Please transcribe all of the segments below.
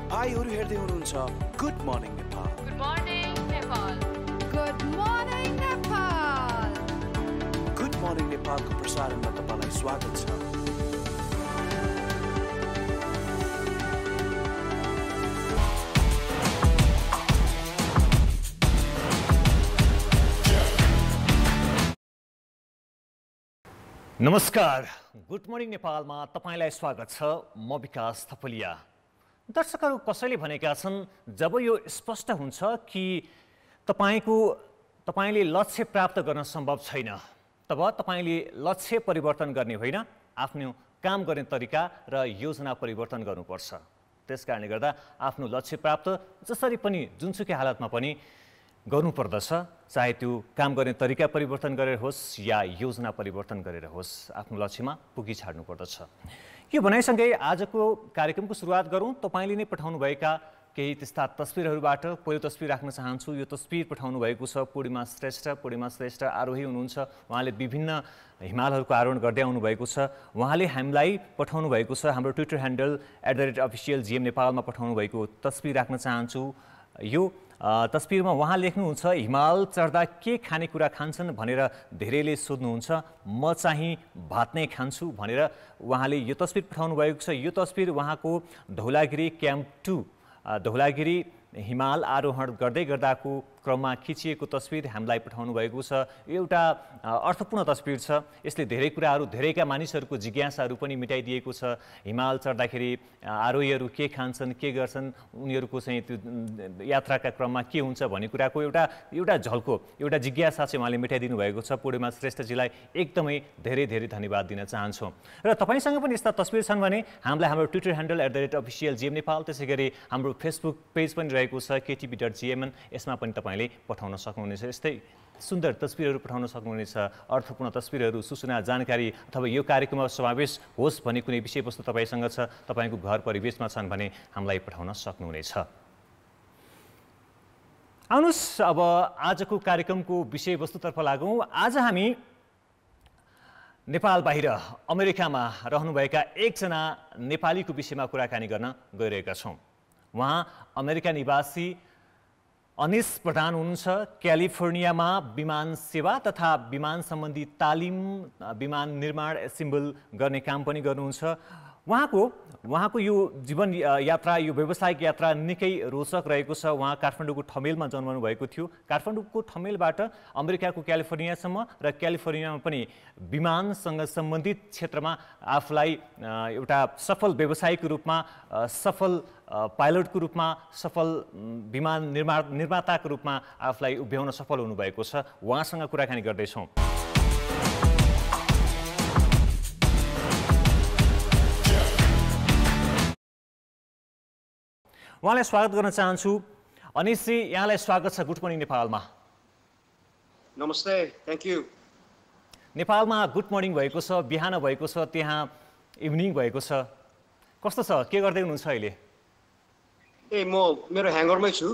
भाइहरू हेर्दै हुनुहुन्छ good morning Nepal. Good morning Nepal. Good morning Nepal. Good morning नेपालको प्रसारणमा तपाईलाई स्वागत छ। नमस्कार, गुड मर्निङ नेपालमा तपाईलाई स्वागत छ। म विकास थपलिया। दर्शकहरू कसैले भनेका छन् जब यो स्पष्ट हुन्छ कि तपाईले लक्ष्य प्राप्त गर्न सम्भव छैन, तब तपाईले लक्ष्य परिवर्तन गर्ने होइन, आफ्नो काम गर्ने तरिका र योजना परिवर्तन गर्नुपर्छ। त्यसकारणले गर्दा आफ्नो लक्ष्य प्राप्त जसरी पनि जुनसुकै हालतमा पनि गर्नुपर्दछ, चाहे त्यो काम गर्ने तरिका परिवर्तन गरेर होस् या योजना परिवर्तन गरेर होस्, आफ्नो लक्ष्यमा पुगी छाड्नुपर्दछ। यो भनाइसँगै आजको कार्यक्रमको सुरुवात गरौँ। तपाईँले नै पठाउनुभएका केही त्यस्ता तस्बिरहरूबाट पहिलो तस्बिर राख्न चाहन्छु। यो तस्बिर पठाउनु भएको छ पूर्णिमा श्रेष्ठ। पूर्णिमा श्रेष्ठ आरोही हुनुहुन्छ। उहाँले विभिन्न हिमालहरूको आरोहण गर्दै आउनुभएको छ। उहाँले हामीलाई पठाउनु भएको छ, हाम्रो ट्विटर ह्यान्डल @official GM नेपालमा पठाउनु भएको तस्बिर राख्न चाहन्छु। यो तस्बिरमा उहाँ लेख्नुहुन्छ, हिमाल चढ्दा के खानेकुरा खान्छन् भनेर धेरैले सोध्नुहुन्छ, म चाहिँ भात नै खान्छु भनेर उहाँले यो तस्बिर पठाउनु भएको छ। यो तस्बिर उहाँको धौलागिरी क्याम्प 2 धौलागिरी हिमाल आरोहण गर्दै गर्दाको क्रममा खिचिएको तस्बिर हामीलाई पठाउनु भएको छ। एउटा अर्थपूर्ण तस्बिर छ। यसले धेरै कुराहरू, धेरैका मानिसहरूको जिज्ञासाहरू पनि मिटाइदिएको छ। हिमाल चढ्दाखेरि आरोहीहरू के खान्छन्, के गर्छन्, उनीहरूको चाहिँ त्यो यात्राका क्रममा के हुन्छ भन्ने कुराको एउटा झल्को, एउटा जिज्ञासा चाहिँ उहाँले मिटाइदिनु भएको छ। पूर्णिमा श्रेष्ठजीलाई एकदमै धेरै धेरै धन्यवाद दिन चाहन्छु। र तपाईँसँग पनि यस्ता तस्बिर छन् भने हामीलाई हाम्रो Twitter handle @official GM Nepal, त्यसै गरी हाम्रो फेसबुक पेज पनि रहेको छ ktb.gmn, यसमा पनि तपाईँले पठाउन सक्नुहुनेछ। यस्तै सुन्दर तस्बिरहरू पठाउन सक्नुहुनेछ। अर्थपूर्ण तस्बिरहरू, सूचना, जानकारी अथवा यो कार्यक्रममा समावेश होस् भन्ने कुनै विषयवस्तु तपाईँसँग छ, तपाईँको घर परिवेशमा छन् भने हामीलाई पठाउन सक्नुहुनेछ। आउनुहोस् अब आजको कार्यक्रमको विषयवस्तुतर्फ लागौँ। आज हामी नेपाल बाहिर अमेरिकामा रहनुभएका एकजना नेपालीको विषयमा कुराकानी गर्न गइरहेका छौँ। उहाँ अमेरिका निवासी अनिश प्रधान हुनुहुन्छ। क्यालिफोर्नियामा विमान सेवा तथा विमान सम्बन्धी तालिम, विमान निर्माण एसेम्बल गर्ने काम पनि गर्नुहुन्छ। उहाँको यो जीवन यात्रा, यो व्यावसायिक यात्रा निकै रोचक रहेको छ। उहाँ काठमाडौँको ठमेलमा जन्मनु भएको थियो। काठमाडौँको ठमेलबाट अमेरिकाको क्यालिफोर्नियासम्म र क्यालिफोर्नियामा पनि विमानसँग सम्बन्धित क्षेत्रमा आफूलाई एउटा सफल व्यवसायीको रूपमा, सफल पाइलटको रूपमा, सफल विमान निर्माताको रूपमा आफूलाई उभ्याउन सफल हुनुभएको छ। उहाँसँग कुराकानी गर्दैछौँ। उहाँलाई स्वागत गर्न चाहन्छु। अनिशजी, यहाँलाई स्वागत छ गुड मर्निङ नेपालमा। नमस्ते, थ्याङ्क यू। नेपालमा गुड मर्निङ भएको छ, बिहान भएको छ, त्यहाँ इभिनिङ भएको छ। कस्तो छ, के गर्दै हुनुहुन्छ अहिले? म मेरो ह्याङ्गरमै छु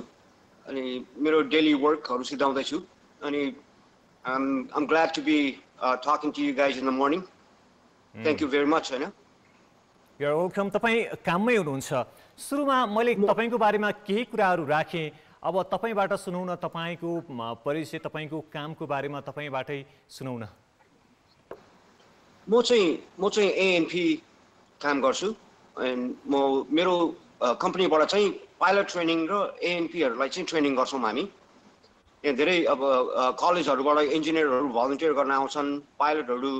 अनि मेरो डेली वर्कहरू सिधाउँदैछु अनि I'm glad to be talking to you guys in the morning. Thank you very much, हैन? You're welcome. तपाईँ काममै हुनुहुन्छ। सुरुमा मैले तपाईको बारेमा केही कुराहरू राखेँ। अब तपाईबाट सुनौ न, तपाईको परिचय, तपाईको कामको बारेमा तपाईबाटै सुनौ न। म चाहिँ ANP काम गर्छु अनि मेरो कम्पनीबाट चाहिँ पाइलट ट्रेनिङ र ANPहरूलाई चाहिँ ट्रेनिङ गर्छौँ हामी। यहाँ धेरै अब कलेजहरूबाट इन्जिनियरहरू भलन्टियर गर्न आउँछन्, पाइलटहरू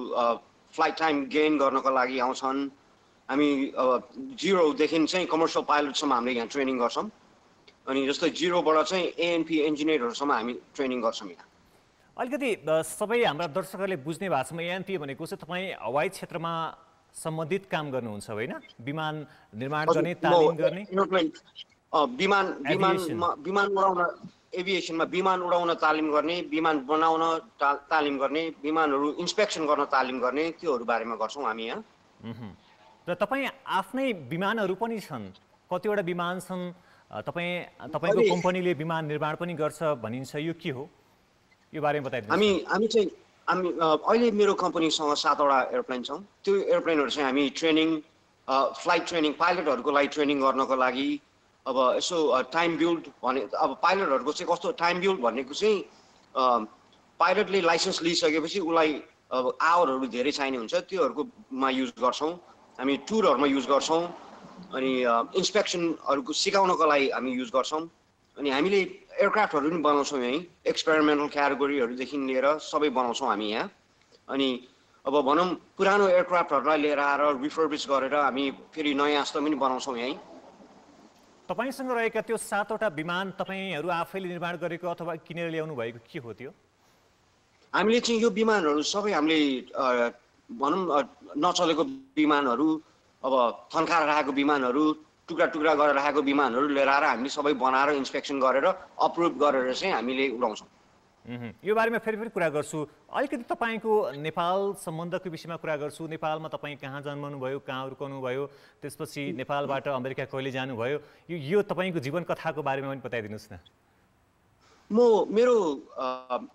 फ्लाइट टाइम गेन गर्नको लागि आउँछन्। हामी 0देखि चाहिँ कमर्सियल पाइलटसम्म हामीले यहाँ ट्रेनिङ गर्छौँ अनि जस्तै 0बाट चाहिँ ANP इन्जिनियरहरूसम्म हामी ट्रेनिङ गर्छौँ यहाँ। अलिकति सबै हाम्रा दर्शकहरूले बुझ्ने भाषामा ANP भनेको चाहिँ तपाईँ हवाई क्षेत्रमा सम्बन्धित काम गर्नुहुन्छ होइन? विमान निर्माण गर्ने, तालिम गर्ने, विमान उडाउन, एभिएसनमा विमान उडाउन तालिम गर्ने, विमान बनाउन तालिम गर्ने, विमानहरू इन्स्पेक्सन गर्न तालिम गर्ने, त्योहरू बारेमा गर्छौँ हामी यहाँ। र तपाईँ आफ्नै विमानहरू पनि छन्, कतिवटा विमान छन्, तपाईँको कम्पनीले विमान निर्माण पनि गर्छ भनिन्छ, यो के हो? यो बारेमा बताइदिनुहोस्। हामी अहिले मेरो कम्पनीसँग 7वटा एयरप्लेन छौँ। त्यो एयरप्लेनहरू चाहिँ हामी ट्रेनिङ, फ्लाइट ट्रेनिङ, पाइलटहरूको लागि ट्रेनिङ गर्नको लागि अब यसो टाइम बिल्ड भने अब पाइलटहरूको चाहिँ कस्तो टाइम बिल्ड भनेको चाहिँ पाइलटले लाइसेन्स लिइसकेपछि उसलाई अब आवरहरू धेरै चाहिने हुन्छ त्योहरूकोमा युज गर्छौँ हामी टुरहरूमा युज गर्छौँ अनि इन्सपेक्सनहरूको सिकाउनको लागि हामी युज गर्छौँ अनि हामीले एयरक्राफ्टहरू पनि बनाउँछौँ यहीँ एक्सपेरिमेन्टल क्याटेगोरीहरूदेखि लिएर सबै बनाउँछौँ हामी यहाँ अनि अब भनौँ पुरानो एयरक्राफ्टहरूलाई लिएर आएर रिफर्बिस गरेर हामी फेरि नयाँ जस्तो पनि बनाउँछौँ यहीँ तपाईसँग रहेका त्यो 7वटा विमान तपाईँहरू आफैले निर्माण गरेको अथवा किनेर ल्याउनु भएको के हो त्यो हामीले चाहिँ यो विमानहरू सबै हामीले भनौँ नचलेको विमानहरू अब थन्काएर राखेको विमानहरू टुक्रा टुक्रा गरेर राखेको विमानहरू लिएर आएर हामीले सबै बनाएर इन्सपेक्सन गरेर अप्रुभ गरेर चाहिँ हामीले उडाउँछौँ यो बारेमा फेरि फेरि कुरा गर्छु अलिकति तपाईँको नेपाल सम्बन्धको विषयमा कुरा गर्छु नेपालमा तपाईँ कहाँ जन्मनु भयो कहाँ हुर्कनु भयो त्यसपछि नेपालबाट अमेरिका कहिले जानुभयो यो तपाईँको जीवन कथाको बारेमा पनि बताइदिनुहोस् न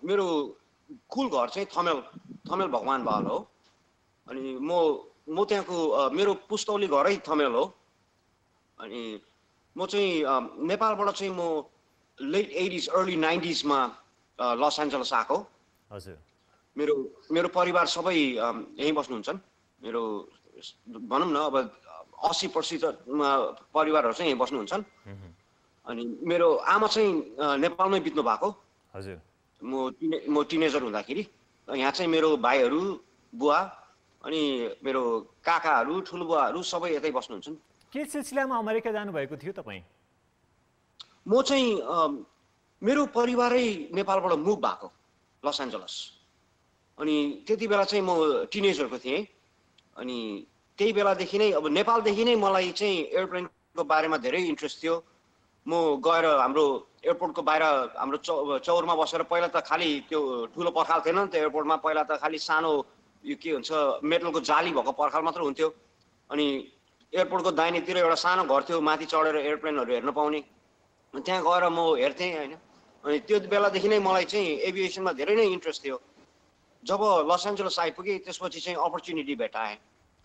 मेरो कुल घर चाहिँ थमेल भगवान बाल हो अनि म त्यहाँको मेरो पुस्तौली घरै थमेल हो अनि म चाहिँ नेपालबाट चाहिँ म लेट 80s अर्ली 90s मा लस एन्जलस आएको हजुर मेरो परिवार सबै यहीँ बस्नुहुन्छन् मेरो भनौँ न अब 80% परिवारहरू चाहिँ यहीँ बस्नुहुन्छन् अनि मेरो आमा चाहिँ नेपालमै बित्नु भएको हजुर म टिनेजर हुँदाखेरि यहाँ चाहिँ मेरो भाइहरू बुवा अनि मेरो काकाहरू ठुलो बुवाहरू सबै यतै बस्नुहुन्छन् के सिलसिलामा अमेरिका जानुभएको थियो तपाईँ म चाहिँ मेरो परिवारै नेपालबाट मुभ भएको लस एन्जलस अनि त्यति बेला चाहिँ म टिनेजरको थिएँ अनि त्यही बेलादेखि नै अब नेपालदेखि नै मलाई चाहिँ एयरप्लेनको बारेमा धेरै इन्ट्रेस्ट थियो म गएर हाम्रो एयरपोर्टको बाहिर हाम्रो चौरमा बसेर पहिला त खालि त्यो ठुलो पर्खाल थिएन नि त एयरपोर्टमा पहिला त खालि सानो यो के हुन्छ मेटलको जाली भएको पर्खाल मात्र हुन्थ्यो अनि एयरपोर्टको दाहिनेतिर एउटा सानो घर थियो माथि चढेर एयरप्लेनहरू हेर्न पाउने त्यहाँ गएर म हेर्थेँ होइन अनि त्यो बेलादेखि नै मलाई चाहिँ एभिएसनमा धेरै नै इन्ट्रेस्ट थियो जब लस एन्जलस आइपुगेँ त्यसपछि चाहिँ अपर्च्युनिटी भेटाएँ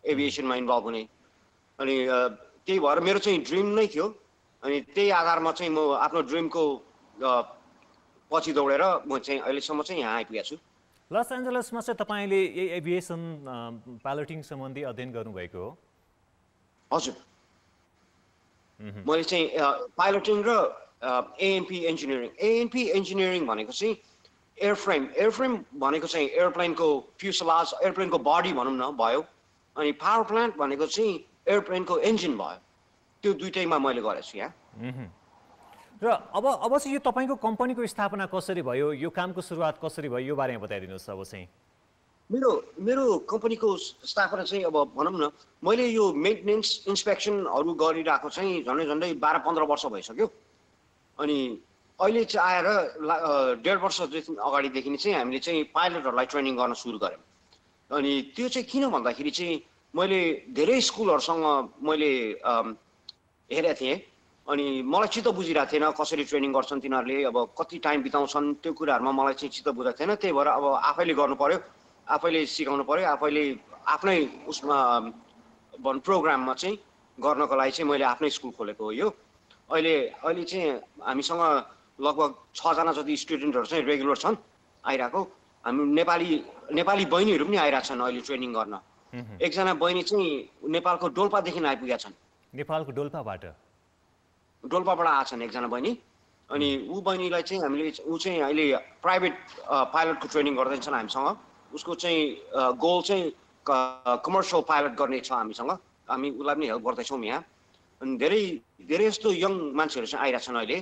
एभिएसनमा इन्भल्भ हुने अनि त्यही भएर मेरो चाहिँ ड्रिम नै थियो अनि त्यही आधारमा चाहिँ म आफ्नो ड्रिमको पछि दौडेर म चाहिँ अहिलेसम्म चाहिँ यहाँ आइपुगेको छु लस एन्जलसमा चाहिँ तपाईँले यही एभिएसन पाइलटिङ सम्बन्धी अध्ययन गर्नुभएको हो हजुर मैले चाहिँ पाइलटिङ र एएनपी इन्जिनियरिङ भनेको चाहिँ एयरफ्रेम भनेको चाहिँ एयरप्लेनको फ्युसलाज एयरप्लेनको बडी भनौँ न भयो अनि पावर प्लान्ट भनेको चाहिँ एयरप्लेनको इन्जिन भयो त्यो दुइटैमा मैले गरेको छु यहाँ र अब चाहिँ यो तपाईँको कम्पनीको स्थापना कसरी भयो यो कामको सुरुवात कसरी भयो यो बारेमा बताइदिनुहोस् अब चाहिँ मेरो कम्पनीको स्थापना चाहिँ अब भनौँ न मैले यो मेन्टेनेन्स इन्सपेक्सनहरू गरिरहेको चाहिँ झन्डै 12-15 वर्ष भइसक्यो अनि अहिले चाहिँ आएर 1.5 वर्षदेखि अगाडिदेखि चाहिँ हामीले चाहिँ पाइलटहरूलाई ट्रेनिङ गर्न सुरु गऱ्यौँ अनि त्यो चाहिँ किन भन्दाखेरि चाहिँ मैले धेरै स्कुलहरूसँग मैले हेरेको थिएँ अनि मलाई चित्त बुझिरहेको थिएन कसरी ट्रेनिङ गर्छन् तिनीहरूले अब कति टाइम बिताउँछन् त्यो कुराहरूमा मलाई चाहिँ चित्त बुझाएको थिएन त्यही भएर अब आफैले गर्नु पर्यो आफैले सिकाउनु पर्यो आफैले आफ्नै उसमा प्रोग्राममा चाहिँ गर्नको लागि चाहिँ मैले आफ्नै स्कुल खोलेको हो यो अहिले चाहिँ हामीसँग लगभग 6 जना जति स्टुडेन्टहरू चाहिँ रेगुलर छन् आइरहेको हामी नेपाली बहिनीहरू पनि आइरहेछन् अहिले ट्रेनिङ गर्न एकजना बहिनी चाहिँ नेपालको डोल्पादेखि आइपुगेका छन् नेपालको डोल्पाबाट आएछन् एकजना बहिनी अनि ऊ बहिनीलाई चाहिँ हामीले ऊ चाहिँ अहिले प्राइभेट पाइलटको ट्रेनिङ गर्दैछन् हामीसँग उसको चाहिँ गोल चाहिँ कमर्सियल पाइलट गर्ने छ हामीसँग हामी उसलाई पनि हेल्प गर्दैछौँ यहाँ अनि धेरै जस्तो यङ मान्छेहरू चाहिँ आइरहेछन् अहिले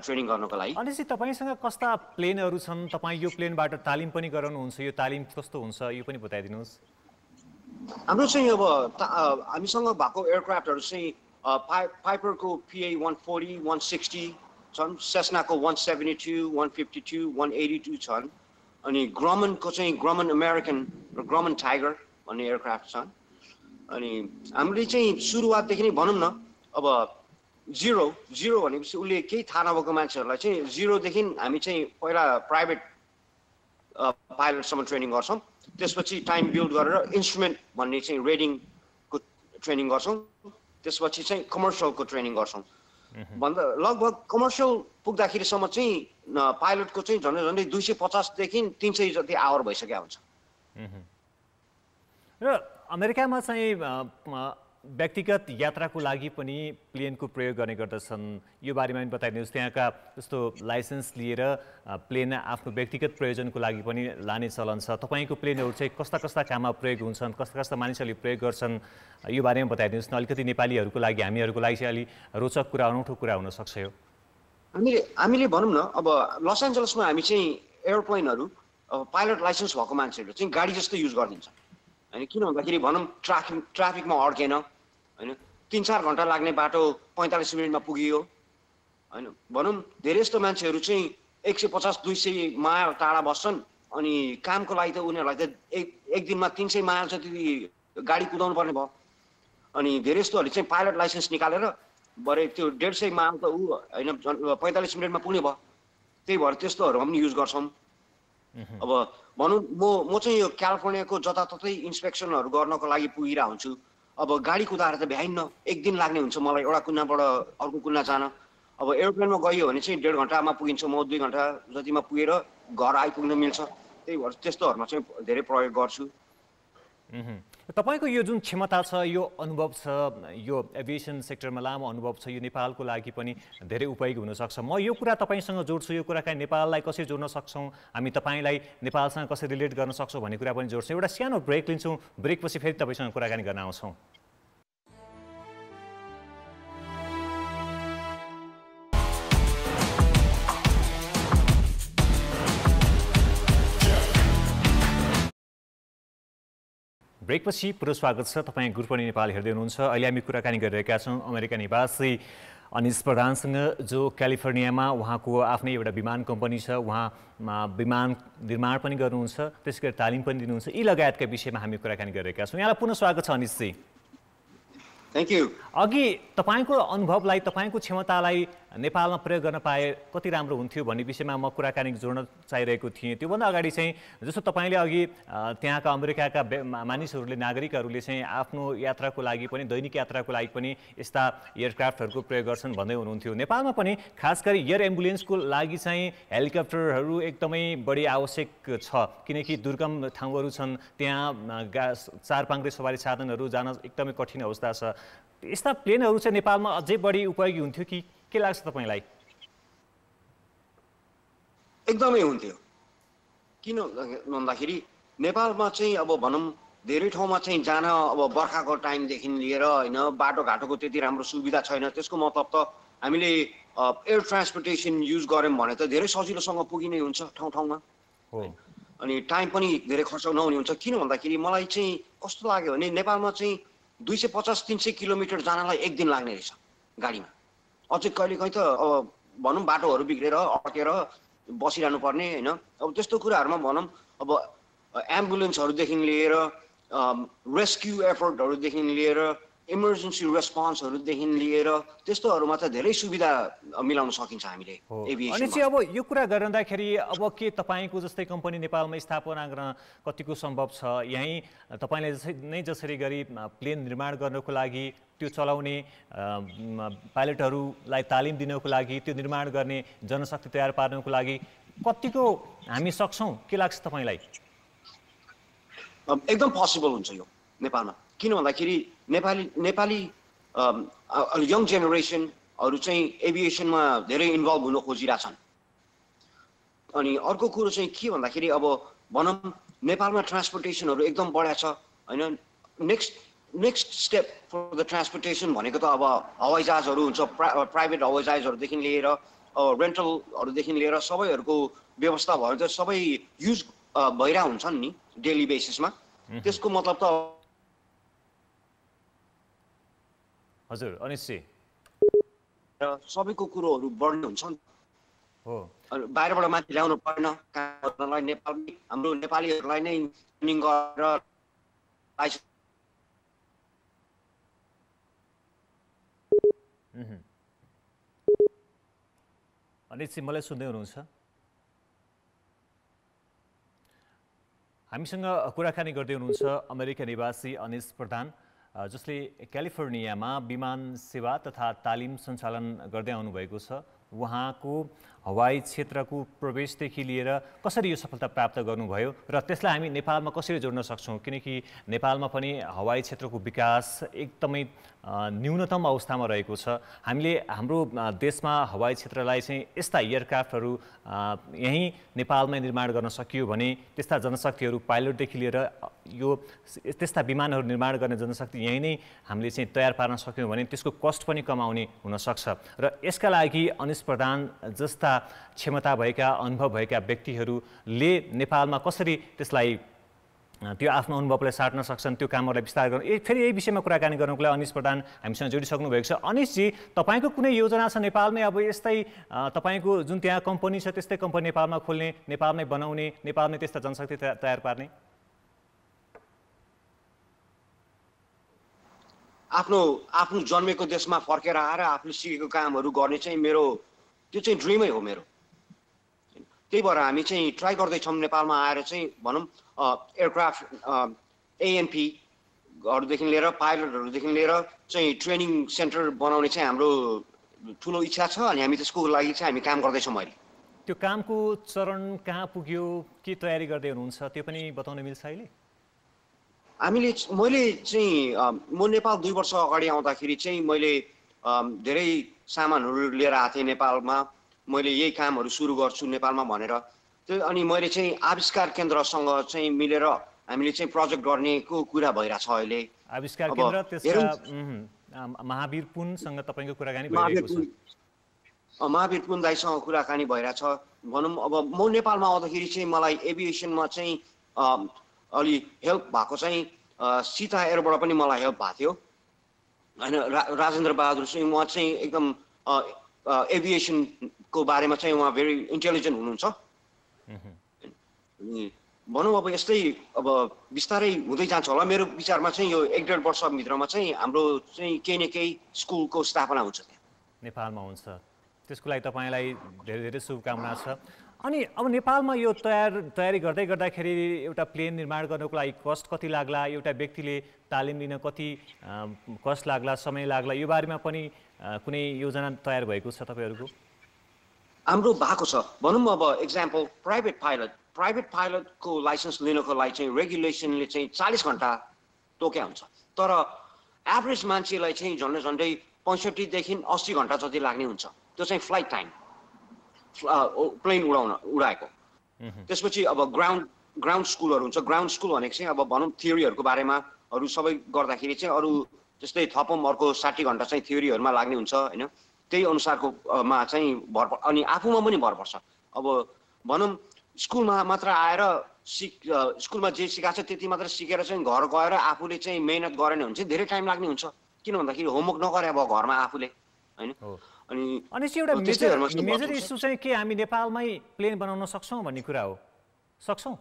ट्रेनिङ गर्नको लागि अनि चाहिँ तपाईँसँग कस्ता प्लेनहरू छन् तपाईँ यो प्लेनबाट तालिम पनि गराउनुहुन्छ यो तालिम कस्तो हुन्छ यो पनि बताइदिनुहोस् हाम्रो चाहिँ अब हामीसँग भएको एयरक्राफ्टहरू चाहिँ पाइपरको PA-140, 160 छन् सेस्नाको 172, 152, 182 छन् अनि ग्रमनको चाहिँ ग्रमन अमेरिकन र ग्रमन टाइगर भन्ने एयरक्राफ्ट छन् अनि हामीले चाहिँ सुरुवातदेखि नै भनौँ न अब जिरो भनेपछि उसले केही थाहा नभएको मान्छेहरूलाई चाहिँ जिरोदेखि हामी चाहिँ पहिला प्राइभेट पाइलटसम्म ट्रेनिङ गर्छौँ त्यसपछि टाइम बिल्ड गरेर इन्स्ट्रुमेन्ट भन्ने चाहिँ रेडिङको ट्रेनिङ गर्छौँ त्यसपछि चाहिँ कमर्सियलको ट्रेनिङ गर्छौँ भन्दा लगभग कमर्सियल पुग्दाखेरिसम्म चाहिँ पाइलटको चाहिँ झन्डै 250 देखि 300 जति आवर भइसकेको हुन्छ। र अमेरिकामा चाहिँ व्यक्तिगत यात्राको लागि पनि प्लेनको प्रयोग गर्ने गर्दछन्, यो बारेमा पनि बताइदिनुहोस्। त्यहाँका जस्तो लाइसेन्स लिएर प्लेन आफ्नो व्यक्तिगत प्रयोजनको लागि पनि लाने चलन छ। तपाईँको प्लेनहरू चाहिँ कस्ता कस्ता काममा प्रयोग हुन्छन्, कस्ता कस्ता मानिसहरूले प्रयोग गर्छन्, यो बारेमा बताइदिनुहोस् न। अलिकति नेपालीहरूको लागि, हामीहरूको लागि चाहिँ अलि रोचक कुरा, अनौठो कुरा हुनसक्छ यो। हामीले भनौँ न, अब लस एन्जलसमा हामी चाहिँ एयरप्लेनहरू पाइलट लाइसेन्स भएको मान्छेहरू चाहिँ गाडी जस्तो युज गरिदिन्छ होइन। किन भन्दाखेरि भनौँ ट्राफिकमा अड्केन होइन, 3-4 घन्टा लाग्ने बाटो 45 मिनटमा पुगियो होइन। भनौँ धेरै जस्तो मान्छेहरू चाहिँ 150-200 माइल टाढा बस्छन्, अनि कामको लागि त उनीहरूलाई त एक दिनमा 300 माइल जति गाडी कुदाउनु पर्ने भयो। अनि धेरै जस्तोहरूले चाहिँ पाइलट लाइसेन्स निकालेर भरे त्यो 150 माइल त होइन 45 मिनटमा पुग्ने भयो। त्यही भएर त्यस्तोहरूमा पनि युज गर्छौँ। अब भनौँ म चाहिँ यो क्यालिफोर्नियाको जताततै इन्सपेक्सनहरू गर्नको लागि पुगिरहेको हुन्छु। अब गाडी कुदाएर त भ्याइन्न, 1 दिन लाग्ने हुन्छ मलाई एउटा कुनाबाट अर्को कुना जान। अब एरोप्लेनमा गयो भने चाहिँ 1.5 घन्टामा पुगिन्छ, म 2 घन्टा जतिमा पुगेर घर आइपुग्न मिल्छ। त्यही भएर त्यस्तोहरूमा चाहिँ धेरै प्रयोग गर्छु। तपाईँको यो जुन क्षमता छ, यो अनुभव छ, यो एभिएसन सेक्टरमा लामो अनुभव छ, यो नेपालको लागि पनि धेरै उपयोगी हुनसक्छ। म यो कुरा तपाईँसँग जोड्छु, यो कुराकानी नेपाललाई कसरी जोड्न सक्छौँ, हामी तपाईँलाई नेपालसँग कसरी रिलेट गर्न सक्छौँ भन्ने कुरा पनि जोड्छौँ। एउटा सानो ब्रेक लिन्छौँ, ब्रेकपछि फेरि तपाईँसँग कुराकानी गर्न आउँछौँ। ब्रेकपछि पुनः स्वागत छ। तपाईँ गुरुपणी नेपाल हेर्दै हुनुहुन्छ। अहिले हामी कुराकानी गरिरहेका छौँ अमेरिका निवासी अनिस प्रधानसँग, जो क्यालिफोर्नियामा उहाँको आफ्नै एउटा विमान कम्पनी छ। उहाँ विमान निर्माण पनि गर्नुहुन्छ, त्यसै गरी तालिम पनि दिनुहुन्छ। यी लगायतका विषयमा हामी कुराकानी गरिरहेका छौँ। यहाँलाई पुनः स्वागत छ अनिसजी। Thank you. अघि तपाईँको अनुभवलाई, तपाईँको क्षमतालाई नेपालमा प्रयोग गर्न पाए कति राम्रो हुन्थ्यो भन्ने विषयमा म कुराकानी जोड्न चाहिरहेको थिएँ। त्योभन्दा अगाडि चाहिँ जस्तो तपाईँले अघि त्यहाँका अमेरिकाका मानिसहरूले, नागरिकहरूले चाहिँ आफ्नो यात्राको लागि पनि, दैनिक यात्राको लागि पनि यस्ता एयरक्राफ्टहरूको प्रयोग गर्छन् भन्दै हुनुहुन्थ्यो। नेपालमा पनि खास गरी एयर एम्बुलेन्सको लागि चाहिँ हेलिकप्टरहरू एकदमै बढी आवश्यक छ, किनकि दुर्गम ठाउँहरू छन्, त्यहाँ 4 पाङ्ग्रे सवारी साधनहरू जान एकदमै कठिन अवस्था छ। यस्ता प्लेनहरू चाहिँ नेपालमा अझै बढी उपयोगी हुन्थ्यो कि के लाग्छ तपाईँलाई? एकदमै हुन्थ्यो। किन भन्दाखेरि नेपालमा चाहिँ अब भनौँ धेरै ठाउँमा चाहिँ जान अब बर्खाको टाइमदेखि लिएर होइन, बाटोघाटोको त्यति राम्रो सुविधा छैन। त्यसको मतलब त हामीले एयर ट्रान्सपोर्टेसन युज गऱ्यौँ भने त धेरै सजिलोसँग पुगिने हुन्छ ठाउँ ठाउँमा। अनि टाइम पनि धेरै खर्च नहुने हुन्छ। किन भन्दाखेरि मलाई चाहिँ कस्तो लाग्यो भने नेपालमा चाहिँ 250-300 किलोमिटर जानलाई 1 दिन लाग्ने रहेछ गाडीमा। अझै कहिलेकाहीँ त अब भनौँ बाटोहरू बिग्रेर अड्केर बसिरहनु पर्ने होइन। अब त्यस्तो कुराहरूमा भनौँ अब एम्बुलेन्सहरूदेखि लिएर रेस्क्यु एफर्टहरूदेखि लिएर इमर्जेन्सी रेस्पोन्सहरूदेखि लिएर त्यस्तोहरूमा त धेरै सुविधा मिलाउन सकिन्छ हामीले एभिएसनमा। अनि चाहिँ अब यो कुरा गर्दाखेरि अब के तपाईँको जस्तै कम्पनी नेपालमा स्थापना गर्न कतिको सम्भव छ? यहीँ तपाईँले जसरी गरी प्लेन निर्माण गर्नको लागि, त्यो चलाउने पाइलटहरूलाई तालिम दिनको लागि, त्यो निर्माण गर्ने जनशक्ति तयार पार्नको लागि कतिको हामी सक्छौँ, के लाग्छ तपाईँलाई? एकदम पोसिबल हुन्छ यो नेपालमा। किन भन्दाखेरि नेपाली यङ जेनेरेसनहरू चाहिँ एभिएसनमा धेरै इन्भल्भ हुन खोजिरहेछन्। अनि अर्को कुरो चाहिँ के भन्दाखेरि अब भनौँ नेपालमा ट्रान्सपोर्टेसनहरू एकदम बढाएको छ होइन। Next step for the transportation भनेको त अब हवाईजहाजहरू हुन्छ, प्राइभेट हवाईजहाजहरूदेखि लिएर रेन्टलहरूदेखि लिएर सबैहरूको व्यवस्था भयो त सबै युज भइरहेको हुन्छन् नि डेली बेसिसमा। त्यसको मतलब त हजुर अनिसजी सबैको कुरोहरू बढ्ने हुन्छ नि हो। बाहिरबाट माथि ल्याउनु पर्न कामलाई नेपाली हाम्रो नेपालीहरूलाई नै ट्रेनिङ गरेर अनिसजी मलाई सुन्दै हुनुहुन्छ? हामीसँग कुराकानी गर्दै हुनुहुन्छ अमेरिका निवासी अनिस प्रधान। जसले क्यालिफोर्नियामा विमान सेवा तथा तालिम सञ्चालन गर्दै आउनुभएको छ। उहाँको हवाई क्षेत्रको प्रवेशदेखि लिएर कसरी यो सफलता प्राप्त गर्नुभयो र त्यसलाई हामी नेपालमा कसरी जोड्न सक्छौँ, किनकि नेपालमा पनि हवाई क्षेत्रको विकास एकदमै न्यूनतम अवस्थामा रहेको छ। हामीले हाम्रो देशमा हवाई क्षेत्रलाई चाहिँ यस्ता एयरक्राफ्टहरू यहीँ नेपालमै निर्माण गर्न सकियो भने त्यस्ता जनशक्तिहरू पाइलटदेखि लिएर यो त्यस्ता विमानहरू निर्माण गर्ने जनशक्ति यहीँ नै हामीले चाहिँ तयार पार्न सक्यौँ भने त्यसको कस्ट पनि कमाउने हुनसक्छ। र यसका लागि अनिश प्रधान जस्ता क्षमता भएका अनुभव भएका व्यक्तिहरूले नेपालमा कसरी त्यसलाई त्यो आफ्नो अनुभवलाई साट्न सक्छन्, त्यो कामहरूलाई विस्तार गर्नु। फेरि यही विषयमा कुराकानी गर्नुको लागि अनिश प्रधान हामीसँग जोडिसक्नु भएको छ। अनिशजी, तपाईँको कुनै योजना छ नेपालमै अब यस्तै तपाईँको जुन त्यहाँ कम्पनी छ त्यस्तै कम्पनी नेपालमा खोल्ने, नेपालमै बनाउने, नेपालमै त्यस्ता जनशक्ति तयार पार्ने? आफ्नो जन्मेको देशमा फर्केर आएर आफूले सिकेको कामहरू गर्ने चाहिँ मेरो त्यो चाहिँ ड्रिमै हो मेरो। त्यही भएर हामी चाहिँ ट्राई गर्दैछौँ नेपालमा आएर चाहिँ भनौँ एयरक्राफ्ट एएनपीहरूदेखि लिएर पाइलटहरूदेखि लिएर चाहिँ ट्रेनिङ सेन्टर बनाउने चाहिँ हाम्रो ठुलो इच्छा छ अनि हामी त्यसको लागि चाहिँ हामी काम गर्दैछौँ अहिले। त्यो कामको चरण कहाँ पुग्यो, के तयारी गर्दै हुनुहुन्छ त्यो पनि बताउन मिल्छ अहिले? मैले चाहिँ म नेपाल 2 वर्ष अगाडि आउँदाखेरि चाहिँ मैले धेरै सामानहरू लिएर आएको थिएँ नेपालमा। मैले यही कामहरू सुरु गर्छु नेपालमा भनेर त्यो अनि मैले चाहिँ आविष्कार केन्द्रसँग चाहिँ मिलेर हामीले चाहिँ प्रोजेक्ट गर्नेको कुरा भइरहेछ अहिले। आविष्कार केन्द्र त्यसका महावीर पुनसँग तपाईँको कुराकानी भइरहेको छ? महावीर पुन दाइसँग कुराकानी भइरहेछ। भनौँ अब म नेपालमा आउँदाखेरि चाहिँ मलाई एभिएसनमा चाहिँ अलि हेल्प भएको चाहिँ सीता एयरबाट पनि मलाई हेल्प भएको थियो होइन। राजेन्द्र बहादुर चाहिँ उहाँ चाहिँ एकदम एभिएसनको बारेमा चाहिँ उहाँ भेरी इन्टेलिजेन्ट हुनुहुन्छ। भनौँ अब यस्तै अब बिस्तारै हुँदै जान्छ होला। मेरो विचारमा चाहिँ यो 1-1.5 वर्षभित्रमा चाहिँ हाम्रो चाहिँ केही न केही स्कुलको स्थापना हुन्छ त्यहाँ नेपालमा हुन्छ। त्यसको लागि तपाईँलाई धेरै धेरै शुभकामना छ। अनि अब नेपालमा यो तयारी गर्दाखेरि एउटा प्लेन निर्माण गर्नको लागि कस्ट कति लाग्ला, एउटा व्यक्तिले तालिम लिन कति कस्ट लाग्ला, समय लाग्ला, यो बारेमा पनि कुनै योजना तयार भएको छ तपाईँहरूको? हाम्रो भएको छ। भनौँ अब एक्जाम्पल प्राइभेट पाइलटको लाइसेन्स लिनको लागि चाहिँ रेगुलेसनले चाहिँ 40 घन्टा तोक्या हुन्छ, तर एभरेज मान्छेलाई चाहिँ झन्डै 65 देखि 80 घन्टा जति लाग्ने हुन्छ। त्यो चाहिँ फ्लाइट टाइम प्लेन उडाएको। त्यसपछि अब ग्राउन्ड स्कुलहरू हुन्छ। ग्राउन्ड स्कुल भनेको चाहिँ अब भनौँ थियोरीहरूको बारेमा अरू सबै गर्दाखेरि चाहिँ अरू जस्तै थपम अर्को 60 घन्टा चाहिँ थियोरीहरूमा लाग्ने हुन्छ होइन। त्यही अनुसारकोमा चाहिँ भर अनि आफूमा पनि भर पर्छ। अब भनौँ स्कुलमा मात्र आएर स्कुलमा जे सिकाएको छ त्यति मात्र सिकेर चाहिँ घर गएर आफूले चाहिँ मेहनत गरेन भने चाहिँ धेरै टाइम लाग्ने हुन्छ। किन भन्दाखेरि होमवर्क नगरे अब घरमा आफूले होइन। अनि एउटा मेजर इस्यु चाहिँ के हामी नेपालमै प्लेन बनाउन सक्छौँ भन्ने कुरा हो? सक्छौँ?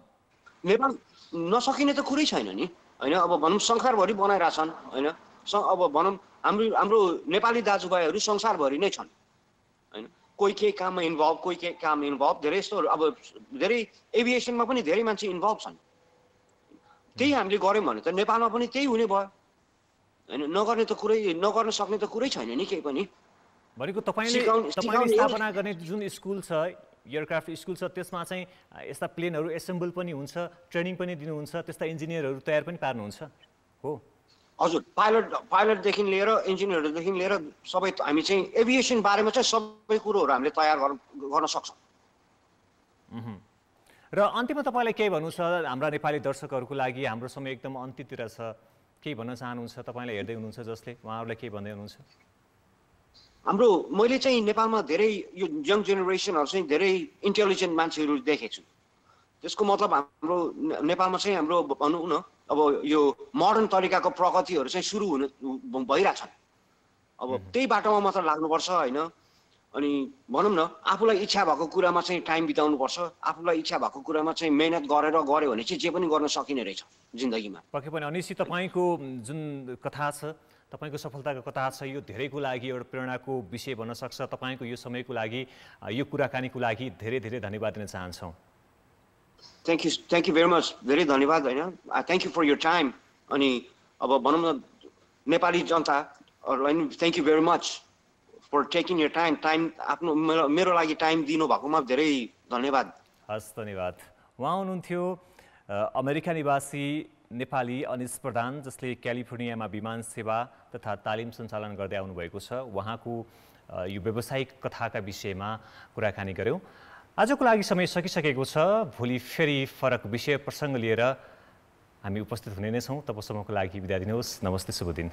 नेपाल नसकिने त कुरै छैन नि होइन। अब भनौँ संसारभरि बनाइरहेछन् होइन। अब भनौँ हाम्रो नेपाली दाजुभाइहरू संसारभरि नै छन् होइन। कोही केही काममा इन्भल्भ, कोही केही काममा इन्भल्भ, धेरै यस्तो अब धेरै एभिएसनमा पनि धेरै मान्छे इन्भल्भ छन्। त्यही हामीले गऱ्यौँ भने त नेपालमा पनि त्यही हुने भयो होइन। नगर्न सक्ने त कुरै छैन नि केही पनि। भनेको तपाईँले स्थापना गर्ने जुन स्कुल छ, एयरक्राफ्ट स्कुल छ, त्यसमा चाहिँ यस्ता प्लेनहरू एसेम्बल पनि हुन्छ, ट्रेनिङ पनि दिनुहुन्छ, त्यस्ता इन्जिनियरहरू तयार पनि पार्नुहुन्छ हो? हजुर, पाइलटदेखि लिएर इन्जिनियरहरूदेखि लिएर सबै हामी चाहिँ एभिएसन बारेमा चाहिँ सबै कुरोहरू हामीले तयार गर्न सक्छौँ। र अन्तिममा तपाईँलाई केही भन्नु छ हाम्रा नेपाली दर्शकहरूको लागि? हाम्रो समय एकदम अन्त्यतिर छ, केही भन्न चाहनुहुन्छ? तपाईँलाई हेर्दै हुनुहुन्छ जसले, उहाँहरूलाई केही भन्दै हुनुहुन्छ? मैले चाहिँ नेपालमा धेरै यो यङ जेनेरेसनहरू चाहिँ धेरै इन्टेलिजेन्ट मान्छेहरू देखेको छु। त्यसको मतलब हाम्रो नेपालमा चाहिँ हाम्रो भनौँ न अब यो मोडर्न तरिकाको प्रगतिहरू चाहिँ सुरु भइरहेछन्। अब त्यही बाटोमा मात्र लाग्नुपर्छ होइन। अनि भनौँ न आफूलाई इच्छा भएको कुरामा चाहिँ टाइम बिताउनुपर्छ। आफूलाई इच्छा भएको कुरामा चाहिँ मेहनत गऱ्यो भने चाहिँ जे पनि गर्न सकिने रहेछ जिन्दगीमा। पक्कै पनि। अनिशजी, तपाईँको जुन कथा छ, तपाईँको सफलताको कथा छ, यो धेरैको लागि एउटा प्रेरणाको विषय बन्न सक्छ। तपाईँको यो समयको लागि, यो कुराकानीको लागि धेरै धेरै धन्यवाद दिन चाहन्छौँ। Thank you very much. धेरै धन्यवाद होइन। Thank you for your time. अनि अब भनौँ न नेपाली जनताहरूलाई नि thank you very much for taking your time आफ्नो मेरो लागि टाइम दिनुभएकोमा धेरै धन्यवाद। हस्, धन्यवाद। उहाँ हुनुहुन्थ्यो अमेरिका निवासी नेपाली अनिश प्रधान, जसले क्यालिफोर्नियामा विमान सेवा तथा तालिम सञ्चालन गर्दै आउनुभएको छ। उहाँको यो व्यावसायिक कथाका विषयमा कुराकानी गऱ्यौँ। आजको लागि समय सकिसकेको छ। भोलि फेरि फरक विषय प्रसङ्ग लिएर हामी उपस्थित हुने नै छौँ। तबसम्मको लागि बिदा दिनुहोस्। नमस्ते, शुभ दिन।